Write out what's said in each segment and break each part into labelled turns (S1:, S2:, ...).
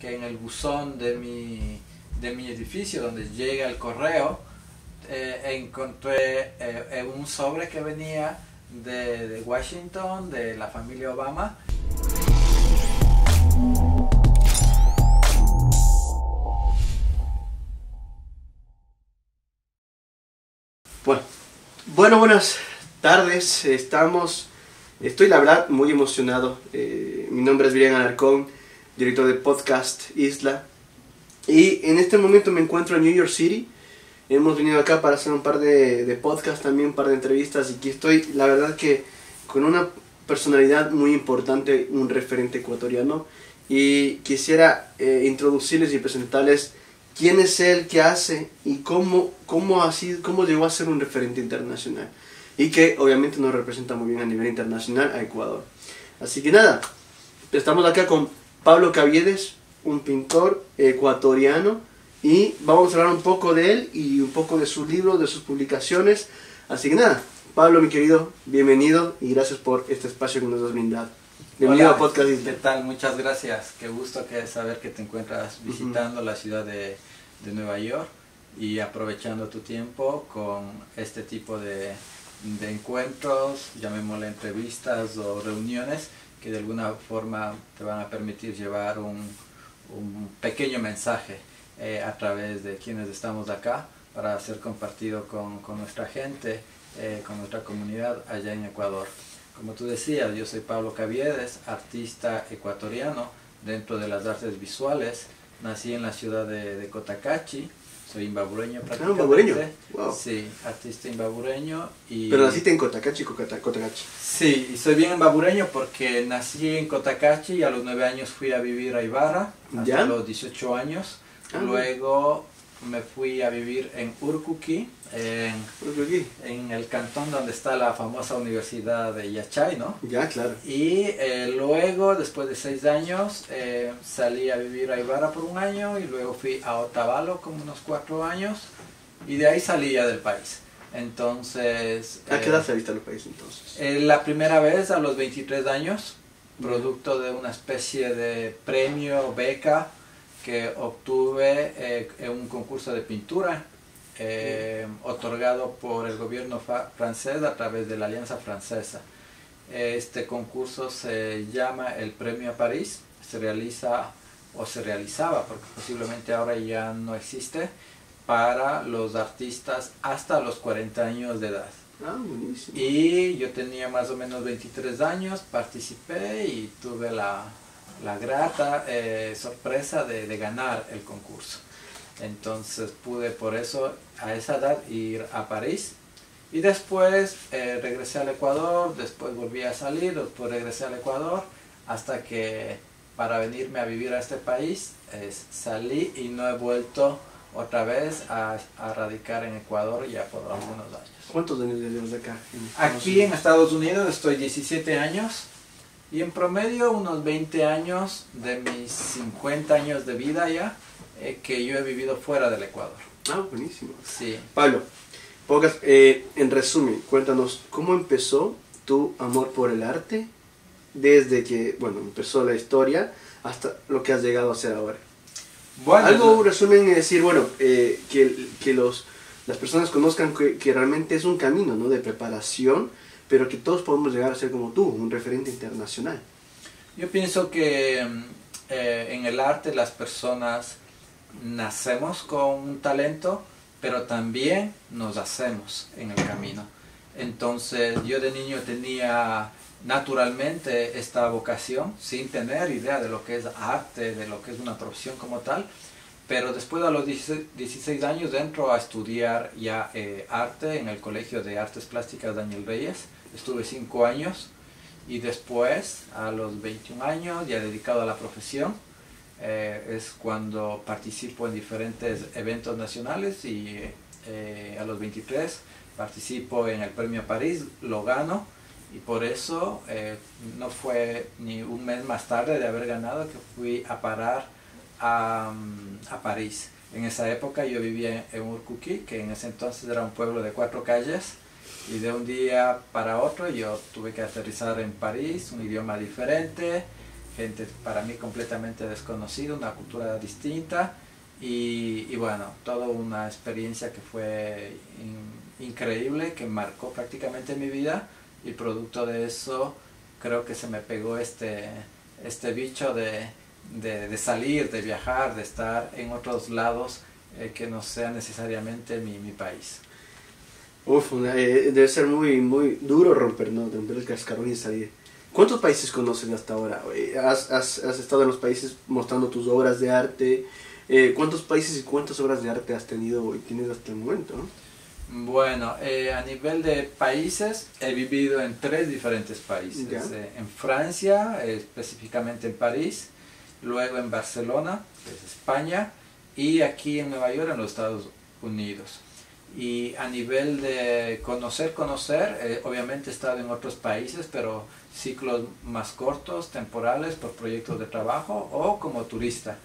S1: que en el buzón de mi edificio, donde llega el correo, encontré un sobre que venía de Washington, de la familia Obama.
S2: Buenas tardes. Estoy la verdad muy emocionado. Mi nombre es Brian Alarcón, director de podcast Isla. Y en este momento me encuentro en New York City. Hemos venido acá para hacer un par de podcasts, también un par de entrevistas. Y que estoy, la verdad, que con una personalidad muy importante, un referente ecuatoriano. Y quisiera introducirles y presentarles quién es él, qué hace y cómo llegó a ser un referente internacional. Y que obviamente nos representa muy bien a nivel internacional a Ecuador. Así que nada, estamos acá con Pablo Caviedes, un pintor ecuatoriano. Y vamos a hablar un poco de él y un poco de sus libros, de sus publicaciones. Así que nada, Pablo, mi querido, bienvenido y gracias por este espacio que nos has brindado. Bienvenido a Podcast Isla.
S1: ¿Qué tal? Muchas gracias. Qué gusto saber que te encuentras visitando la ciudad de Nueva York y aprovechando tu tiempo con este tipo de encuentros, llamémosle entrevistas o reuniones que de alguna forma te van a permitir llevar un pequeño mensaje a través de quienes estamos acá para ser compartido con nuestra gente, con nuestra comunidad allá en Ecuador. Como tú decías, yo soy Pablo Caviedes, artista ecuatoriano dentro de las artes visuales. Nací en la ciudad de Cotacachi, soy imbabureño prácticamente.
S2: ¿Imbabureño? Wow.
S1: Sí, artista imbabureño.
S2: Pero naciste en Cotacachi, Cotacachi.
S1: Sí, y soy bien imbabureño porque nací en Cotacachi y a los 9 años fui a vivir a Ibarra, hasta los 18 años. Luego me fui a vivir en Urcuquí, en el cantón donde está la famosa Universidad de Yachay, ¿no?
S2: Ya, claro.
S1: Y luego, después de 6 años, salí a vivir a Ibarra por un año y luego fui a Otavalo como unos 4 años y de ahí salí ya del país. Entonces...
S2: ¿A qué edad saliste del país entonces?
S1: La primera vez a los 23 años, producto de una especie de premio, beca, que obtuve en un concurso de pintura otorgado por el gobierno francés a través de la Alianza Francesa. Este concurso se llama el Premio a París, se realizaba, porque posiblemente ahora ya no existe, para los artistas hasta los 40 años de edad.
S2: Buenísimo.
S1: Y yo tenía más o menos 23 años, participé y tuve la grata sorpresa de ganar el concurso. Entonces pude por eso a esa edad ir a París y después regresé al Ecuador, después volví a salir, después regresé al Ecuador hasta que para venirme a vivir a este país salí y no he vuelto otra vez a radicar en Ecuador ya por algunos años.
S2: ¿Cuántos años llevas de acá?
S1: Aquí en Estados Unidos estoy 17 años. Y en promedio unos 20 años de mis 50 años de vida ya, que yo he vivido fuera del Ecuador.
S2: Buenísimo.
S1: Sí.
S2: Pablo, en resumen, cuéntanos, ¿cómo empezó tu amor por el arte? Desde que, empezó la historia hasta lo que has llegado a hacer ahora.
S1: Bueno,
S2: un resumen es decir, que las personas conozcan que realmente es un camino, ¿no?, de preparación, pero que todos podemos llegar a ser como tú, un referente internacional.
S1: Yo pienso que en el arte las personas nacemos con un talento, pero también nos hacemos en el camino. Entonces yo de niño tenía naturalmente esta vocación, sin tener idea de lo que es arte, de lo que es una profesión como tal, pero después a los 16 años entro a estudiar ya arte en el Colegio de Artes Plásticas Daniel Reyes. Estuve 5 años y después, a los 21 años, ya dedicado a la profesión, es cuando participo en diferentes eventos nacionales y a los 23 participo en el Premio París, lo gano y por eso no fue ni un mes más tarde de haber ganado que fui a parar a París. En esa época yo vivía en Urcuquí, que en ese entonces era un pueblo de 4 calles. Y de un día para otro yo tuve que aterrizar en París, un idioma diferente, gente para mí completamente desconocida, una cultura distinta y bueno, toda una experiencia que fue increíble, que marcó prácticamente mi vida y producto de eso creo que se me pegó este bicho de salir, de viajar, de estar en otros lados que no sea necesariamente mi país.
S2: Uf, debe ser muy, muy duro romper, ¿no? Romper el cascarón y salir. ¿Cuántos países conocen hasta ahora? ¿Has estado en los países mostrando tus obras de arte? ¿Cuántos países y cuántas obras de arte has tenido y tienes hasta el momento, ¿no?
S1: Bueno, a nivel de países, he vivido en 3 diferentes países. En Francia, específicamente en París, luego en Barcelona, que es España, y aquí en Nueva York, en los Estados Unidos. Y a nivel de conocer, obviamente he estado en otros países, pero ciclos más cortos, temporales, por proyectos de trabajo o como turista,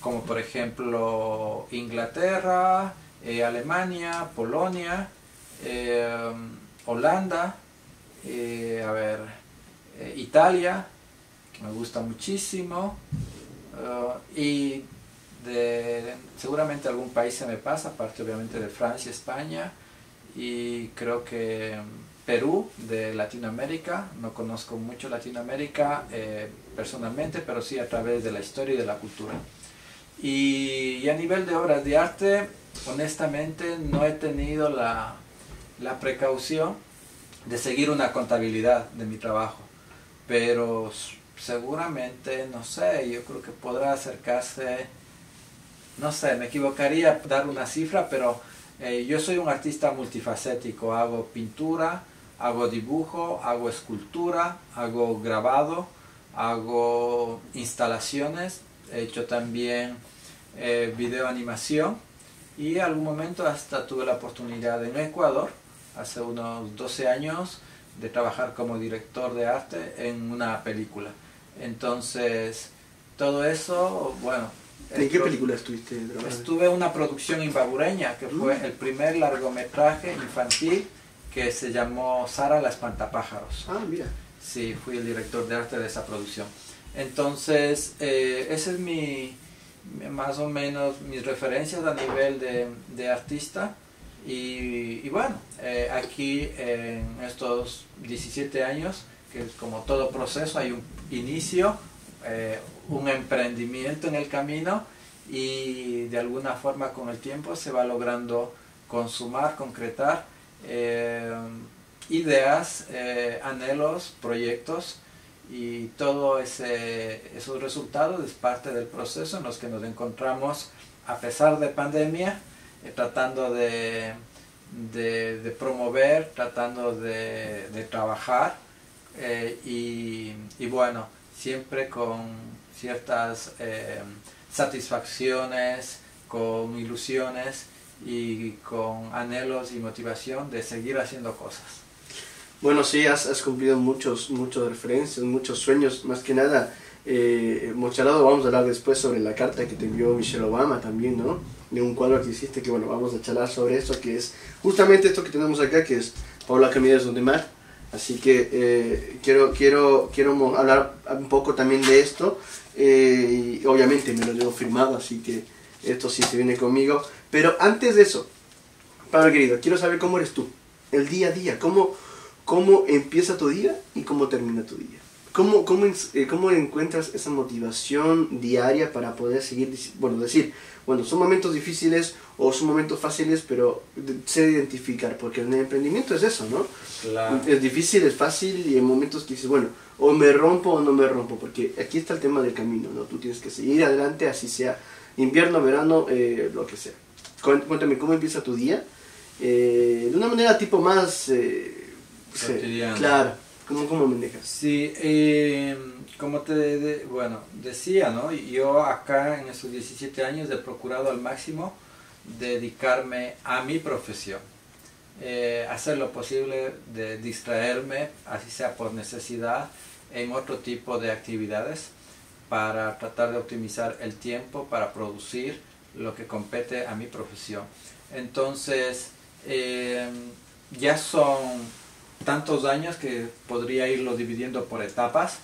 S1: como por ejemplo Inglaterra, Alemania, Polonia, Holanda, Italia, que me gusta muchísimo, y seguramente algún país se me pasa, aparte obviamente de Francia, España, y creo que Perú, de Latinoamérica. No conozco mucho Latinoamérica personalmente, pero sí a través de la historia y de la cultura. Y a nivel de obras de arte, honestamente no he tenido la precaución de seguir una contabilidad de mi trabajo, pero seguramente, no sé, yo creo que podrá acercarse, no sé, me equivocaría dar una cifra, pero yo soy un artista multifacético, hago pintura, hago dibujo, hago escultura, hago grabado, hago instalaciones, he hecho también video animación y en algún momento hasta tuve la oportunidad en Ecuador, hace unos 12 años, de trabajar como director de arte en una película. Entonces, todo eso, bueno...
S2: ¿En qué película estuviste trabajando?
S1: Estuve en una producción ibagureña, que fue el primer largometraje infantil que se llamó Sara la espantapájaros.
S2: Ah, mira.
S1: Sí, fui el director de arte de esa producción. Entonces, ese es más o menos mis referencias a nivel de artista. Y bueno, aquí en estos 17 años, que es como todo proceso, hay un inicio, un emprendimiento en el camino y de alguna forma con el tiempo se va logrando consumar, concretar ideas, anhelos, proyectos y todo esos resultados es parte del proceso en los que nos encontramos a pesar de pandemia, tratando de promover, tratando de trabajar y bueno, siempre con ciertas satisfacciones, con ilusiones y con anhelos y motivación de seguir haciendo cosas.
S2: Bueno, sí, has cumplido muchos referencias, muchos sueños, más que nada. Hemos charlado, vamos a hablar después sobre la carta que te envió Michelle Obama también, ¿no? De un cuadro que hiciste, que bueno, vamos a charlar sobre eso, que es justamente esto que tenemos acá, que es Paula Camidas de Mar. Así que quiero hablar un poco también de esto. Y obviamente me lo llevo firmado, así que esto sí se viene conmigo. Pero antes de eso, Pablo querido, quiero saber cómo eres tú, el día a día, cómo empieza tu día y cómo termina tu día. ¿Cómo encuentras esa motivación diaria para poder seguir, bueno, son momentos difíciles o son momentos fáciles, pero sé identificar, porque en el emprendimiento es eso, ¿no?
S1: Claro.
S2: Es difícil, es fácil y en momentos que dices, bueno, o me rompo o no me rompo, porque aquí está el tema del camino, ¿no? Tú tienes que seguir adelante, así sea invierno, verano, lo que sea. Cuéntame, ¿cómo empieza tu día? De una manera tipo más...
S1: cotidiana.
S2: Claro. ¿Cómo manejas?
S1: Sí, como decía, ¿no? Yo acá en esos 17 años he procurado al máximo dedicarme a mi profesión, hacer lo posible de distraerme, así sea por necesidad, en otro tipo de actividades para tratar de optimizar el tiempo para producir lo que compete a mi profesión. Entonces, ya son tantos años que podría irlo dividiendo por etapas,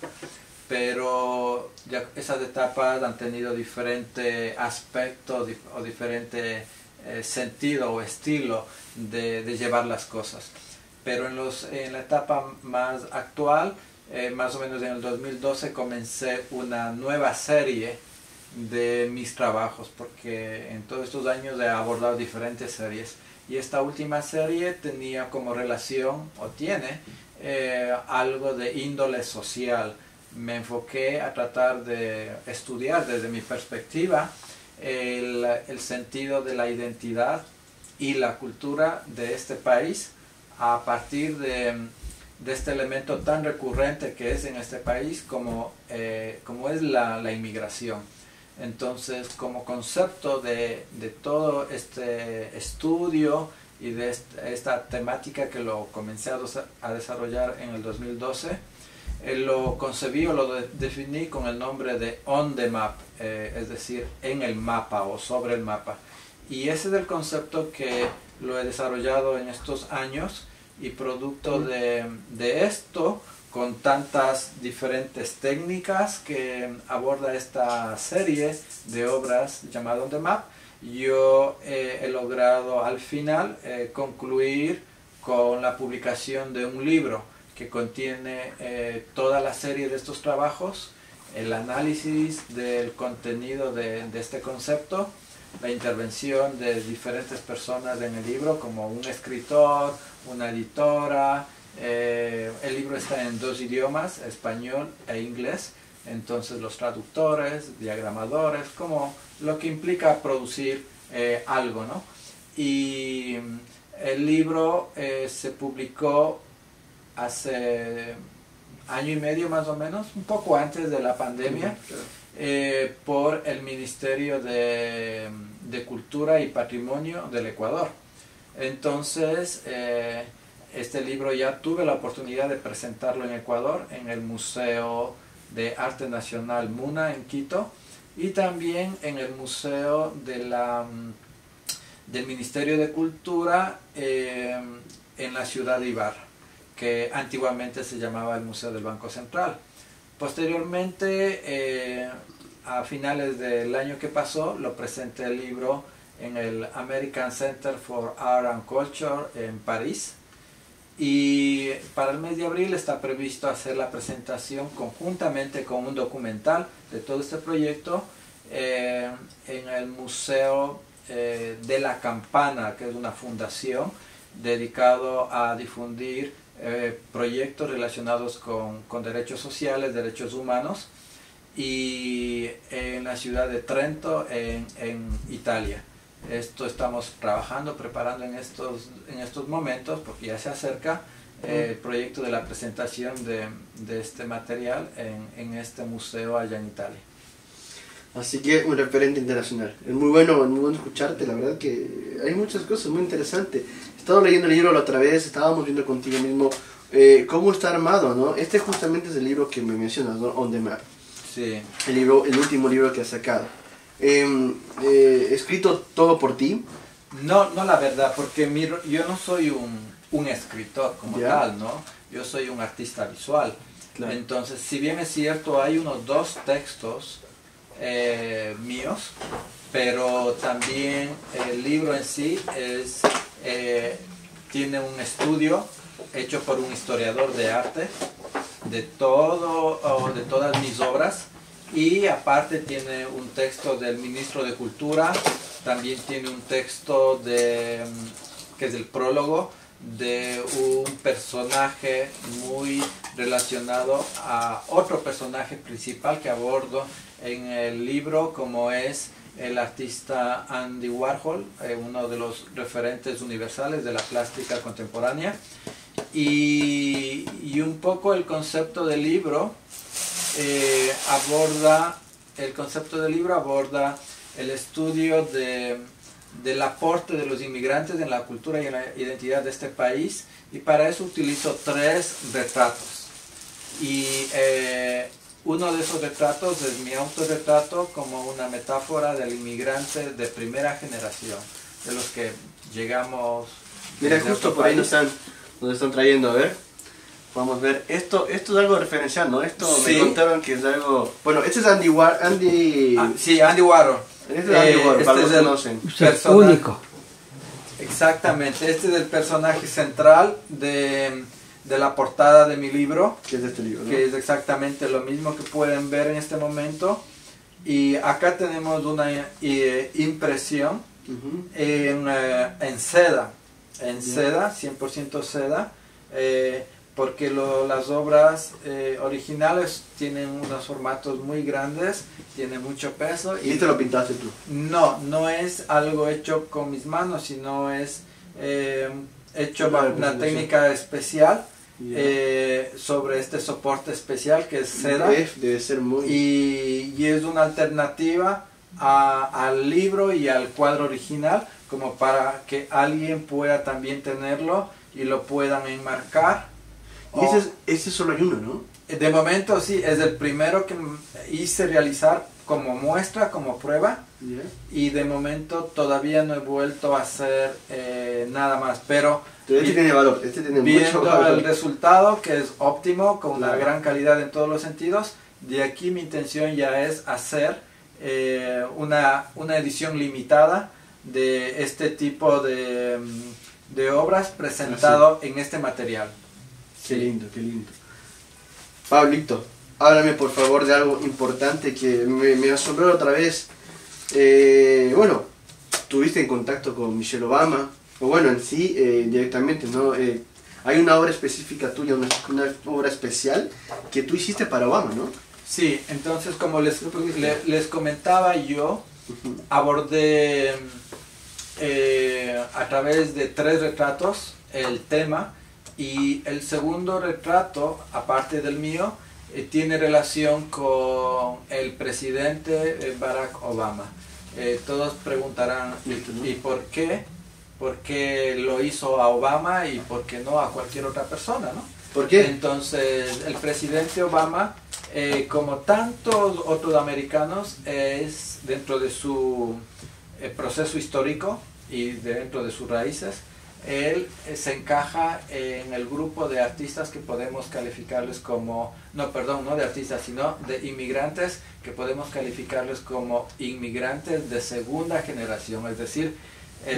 S1: pero ya esas etapas han tenido diferente aspecto o diferente sentido o estilo de llevar las cosas. Pero en la etapa más actual, más o menos en el 2012, comencé una nueva serie de mis trabajos, porque en todos estos años he abordado diferentes series, y esta última serie tenía como relación, o tiene, algo de índole social. Me enfoqué a tratar de estudiar desde mi perspectiva el sentido de la identidad y la cultura de este país a partir de este elemento tan recurrente que es en este país como es la inmigración. Entonces, como concepto de todo este estudio y de esta temática que lo comencé a desarrollar en el 2012, lo concebí o lo definí con el nombre de On the Map, es decir, en el mapa o sobre el mapa. Y ese es el concepto que lo he desarrollado en estos años, y producto de esto, con tantas diferentes técnicas que aborda esta serie de obras llamada On the Map, yo he logrado al final concluir con la publicación de un libro que contiene toda la serie de estos trabajos, el análisis del contenido de este concepto, la intervención de diferentes personas en el libro, como un escritor, una editora. El libro está en 2 idiomas, español e inglés, entonces los traductores, diagramadores, como lo que implica producir algo, ¿no? Y el libro se publicó hace año y medio más o menos, un poco antes de la pandemia, por el Ministerio de Cultura y Patrimonio del Ecuador. Entonces, este libro ya tuve la oportunidad de presentarlo en Ecuador, en el Museo de Arte Nacional MUNA en Quito, y también en el Museo del Ministerio de Cultura en la ciudad de Ibarra, que antiguamente se llamaba el Museo del Banco Central. Posteriormente, a finales del año que pasó, lo presenté el libro en el American Center for Art and Culture en París, y para el mes de abril está previsto hacer la presentación conjuntamente con un documental de todo este proyecto en el Museo de la Campana, que es una fundación dedicado a difundir proyectos relacionados con derechos sociales, derechos humanos, y en la ciudad de Trento, en Italia. Esto estamos trabajando, preparando en estos momentos, porque ya se acerca el proyecto de la presentación de este material en este museo allá en Italia.
S2: Así que un referente internacional. Es muy bueno escucharte, la verdad que hay muchas cosas muy interesantes. He estado leyendo el libro la otra vez, estábamos viendo contigo mismo cómo está armado, ¿no? Este justamente es el libro que me mencionas, ¿no? On the Map.
S1: Sí.
S2: El último libro que has sacado. ¿Escrito todo por ti?
S1: No, la verdad, porque yo no soy un escritor como tal, ¿no? Yo soy un artista visual. Claro. Entonces, si bien es cierto, hay unos 2 textos míos, pero también el libro en sí tiene un estudio hecho por un historiador de arte de todas mis obras, y aparte tiene un texto del ministro de Cultura, también tiene un texto que es el prólogo de un personaje muy relacionado a otro personaje principal que abordo en el libro, como es el artista Andy Warhol, uno de los referentes universales de la plástica contemporánea. Y un poco el concepto del libro aborda el estudio del aporte de los inmigrantes en la cultura y en la identidad de este país, y para eso utilizo 3 retratos. Y uno de esos retratos es mi autorretrato, como una metáfora del inmigrante de primera generación, de los que llegamos.
S2: Mira, justo por ahí nos están trayendo, a ver. Vamos a ver, esto es algo referencial, ¿no? Esto
S1: Sí.
S2: me contaron que es algo... Bueno, este es Andy Warhol.
S1: Sí, Andy Warhol.
S2: Este es Andy Warhol, para los que
S1: el
S2: conocen.
S3: O sea,
S1: personaje-
S3: único.
S1: Exactamente, este es el personaje central de la portada de mi libro,
S2: Que es de este libro, ¿no?
S1: que es exactamente lo mismo que pueden ver en este momento. Y acá tenemos una impresión
S2: Ujú.
S1: en seda, 100% seda, porque las obras originales tienen unos formatos muy grandes, tienen mucho peso.
S2: Y te lo pintaste tú.
S1: No es algo hecho con mis manos, sino es hecho
S2: Una
S1: bajo una
S2: representación.
S1: técnica especial
S2: Ya.
S1: sobre este soporte especial que es seda.
S2: Debe ser muy...
S1: Y es una alternativa al libro y al cuadro original, como para que alguien pueda también tenerlo y lo puedan enmarcar.
S2: Y ese solo hay uno, ¿no?
S1: De momento sí, es el primero que hice realizar como muestra, como prueba,
S2: Ya.
S1: y de momento todavía no he vuelto a hacer nada más, pero
S2: Pero este tiene valor, este tiene mucho
S1: viendo
S2: valor.
S1: el resultado, que es óptimo, con una
S2: Claro.
S1: gran calidad en todos los sentidos, de aquí mi intención ya es hacer una edición limitada de este tipo de obras presentado en este material.
S2: Qué lindo, qué lindo. Pablito, háblame por favor de algo importante que me asombró otra vez. Bueno, tuviste en contacto con Michelle Obama, o bueno, en sí, directamente, ¿no? Hay una obra específica tuya, una obra especial que tú hiciste para Obama, ¿no?
S1: Sí, entonces como les comentaba yo, abordé a través de 3 retratos el tema, y el segundo retrato, aparte del mío, tiene relación con el presidente Barack Obama. Todos preguntarán, ¿y por qué? ¿Por qué lo hizo a Obama y por qué no a cualquier otra persona, ¿no?
S2: ¿Por qué?
S1: Entonces, el presidente Obama, como tantos otros americanos, es dentro de su proceso histórico y dentro de sus raíces, él se encaja en el grupo de artistas que podemos calificarles como, no de artistas, sino de inmigrantes que podemos calificarles como inmigrantes de segunda generación, es decir,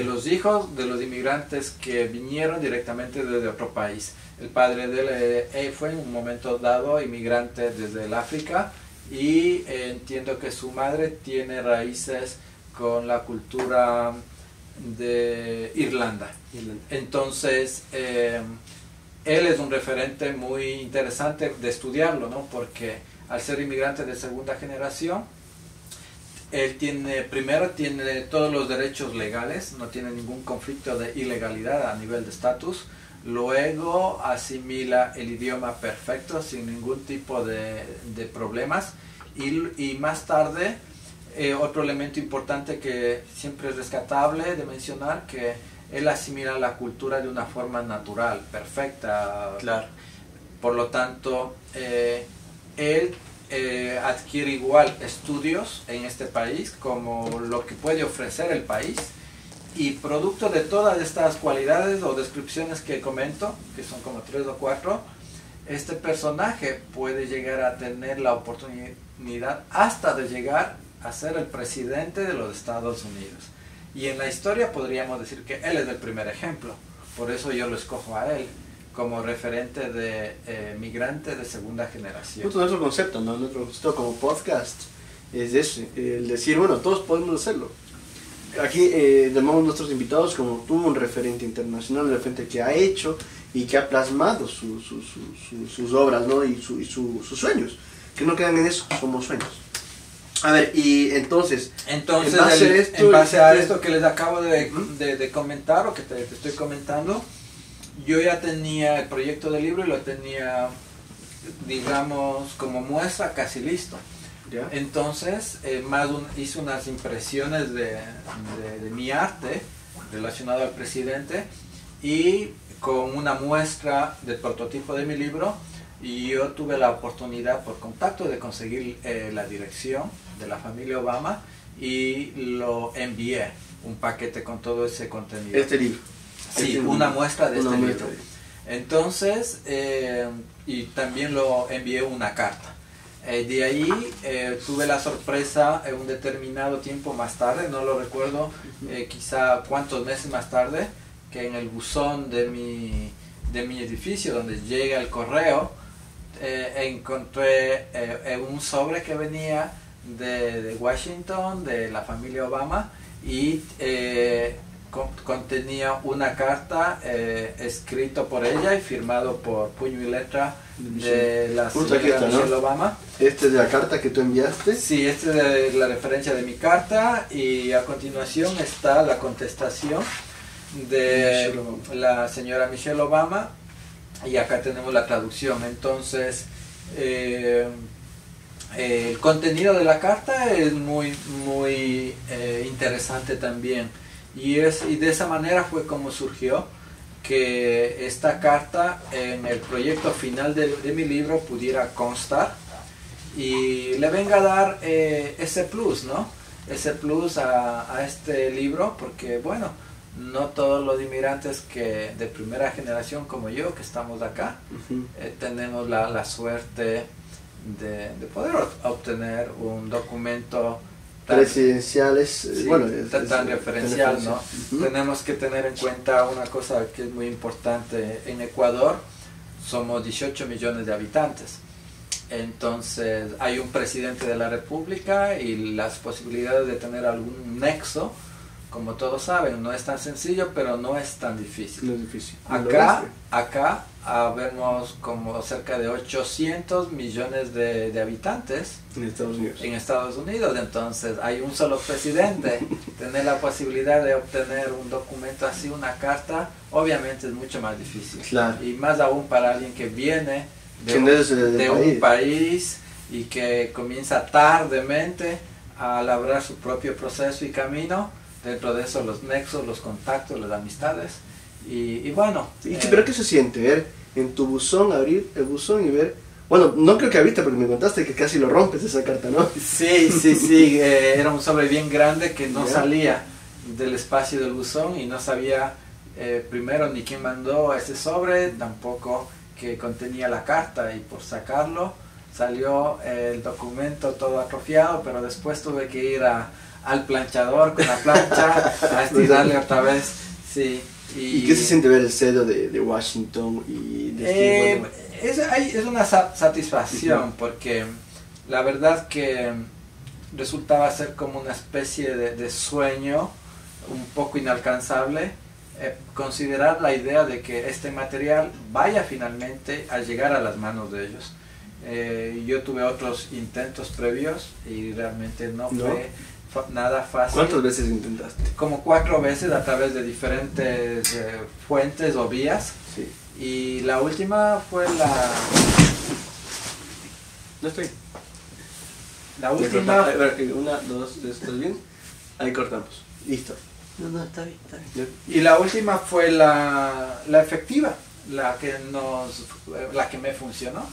S1: los hijos de los inmigrantes que vinieron directamente desde otro país. El padre de él fue en un momento dado inmigrante desde el África, y entiendo que su madre tiene raíces con la cultura de Irlanda. Entonces, él es un referente muy interesante de estudiarlo, ¿no? Porque al ser inmigrante de segunda generación, él primero tiene todos los derechos legales, no tiene ningún conflicto de ilegalidad a nivel de estatus. Luego asimila el idioma perfecto, sin ningún tipo de problemas. Y más tarde, otro elemento importante que siempre es rescatable de mencionar, que él asimila la cultura de una forma natural, perfecta.
S2: Claro.
S1: Por lo tanto, él adquiere igual estudios en este país como lo que puede ofrecer el país, y producto de todas estas cualidades o descripciones que comento, que son como 3 o 4, este personaje puede llegar a tener la oportunidad hasta de llegar a ser el presidente de los Estados Unidos. Y en la historia podríamos decir que él es el primer ejemplo, por eso yo lo escojo a él como referente de migrante de segunda generación.
S2: Justo nuestro concepto, ¿no? Nuestro concepto como podcast es ese, el decir, bueno, todos podemos hacerlo. Aquí llamamos a nuestros invitados como tú, un referente internacional, un referente que ha hecho y que ha plasmado sus obras, ¿no? Y sus sueños, que no quedan en eso, somos sueños. A ver, y entonces
S1: En base a esto que les acabo de comentar, o que te estoy comentando, yo ya tenía el proyecto de libro y lo tenía, digamos, como muestra casi listo.
S2: ¿ya?
S1: Entonces, hice unas impresiones de mi arte relacionado al presidente, y con una muestra del prototipo de mi libro, y yo tuve la oportunidad por contacto de conseguir la dirección de la familia Obama, y lo envié, un paquete con todo ese contenido.
S2: Este libro.
S1: Sí,
S2: Este
S1: una muestra de
S2: una
S1: este
S2: muestra.
S1: libro. Entonces, y también lo envié una carta. De ahí tuve la sorpresa un determinado tiempo más tarde, no lo recuerdo, quizá cuántos meses más tarde, que en el buzón de mi edificio donde llega el correo, encontré un sobre que venía de Washington, de la familia Obama, y contenía una carta escrito por ella y firmado por puño y letra de la señora Michelle Obama.
S2: ¿Este es de la carta que tú enviaste?
S1: Sí, esta es la referencia de mi carta, y a continuación está la contestación de la señora Michelle Obama, y acá tenemos la traducción. Entonces, el contenido de la carta es muy interesante también, y de esa manera fue como surgió que esta carta en el proyecto final de mi libro pudiera constar y le venga a dar ese plus, ¿no? Ese plus a este libro, porque bueno, no todos los inmigrantes que de primera generación como yo, que estamos acá, tenemos la suerte de poder obtener un documento
S2: presidenciales,
S1: sí, tan referencial, ¿no? Tenemos que tener en cuenta una cosa que es muy importante. En Ecuador somos 18 millones de habitantes. Entonces hay un presidente de la República, y las posibilidades de tener algún nexo, como todos saben, no es tan sencillo, pero no es tan difícil.
S2: No es difícil.
S1: Acá vemos como cerca de 800 millones de habitantes
S2: en
S1: Estados Unidos. Entonces hay un solo presidente. Tener la posibilidad de obtener un documento así, una carta, obviamente es mucho más difícil.
S2: Claro.
S1: Y más aún para alguien que viene de un país y que comienza tardemente a labrar su propio proceso y camino. Dentro de eso los nexos, los contactos, las amistades. Y bueno.
S2: ¿Pero qué se siente ver en tu buzón, abrir el buzón y ver? Bueno, no creo que ahorita, porque me contaste que casi lo rompes esa carta, ¿no?
S1: Sí, era un sobre bien grande que no salía del espacio del buzón, y no sabía primero ni quién mandó ese sobre, tampoco que contenía la carta, y por sacarlo salió el documento todo atrofiado, pero después tuve que ir al planchador con la plancha a estirarle otra vez. Sí.
S2: ¿Y qué se siente ver el sello de Washington?
S1: Es una satisfacción, porque la verdad que resultaba ser como una especie de sueño un poco inalcanzable, considerar la idea de que este material vaya finalmente a llegar a las manos de ellos. Yo tuve otros intentos previos y realmente no fue nada fácil.
S2: ¿Cuántas veces intentaste?
S1: Como 4 veces a través de diferentes fuentes o vías.
S2: Sí.
S1: Y la última fue
S2: No estoy.
S1: La última...
S2: Una, dos, ¿estás bien? Ahí cortamos. Listo.
S3: No, está bien.
S1: Y la última fue la efectiva, la que me funcionó.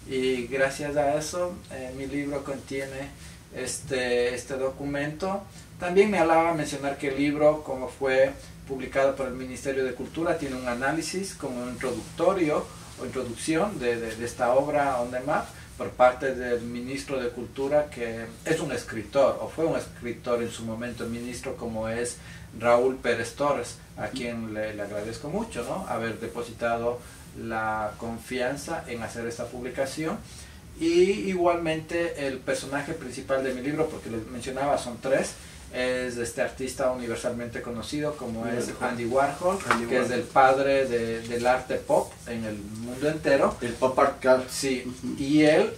S1: Y gracias a eso mi libro contiene este documento. También me hablaba mencionar que el libro, como fue publicado por el Ministerio de Cultura, tiene un análisis como introducción de esta obra On the Map por parte del ministro de Cultura, que es un escritor, o fue un escritor en su momento, ministro, como es Raúl Pérez Torres, a quien le agradezco mucho, ¿no?, haber depositado la confianza en hacer esta publicación. Y igualmente el personaje principal de mi libro, porque les mencionaba, son 3, es este artista universalmente conocido como es Andy Warhol, que es el padre del arte pop en el mundo entero.
S2: El pop art, claro.
S1: Sí, y él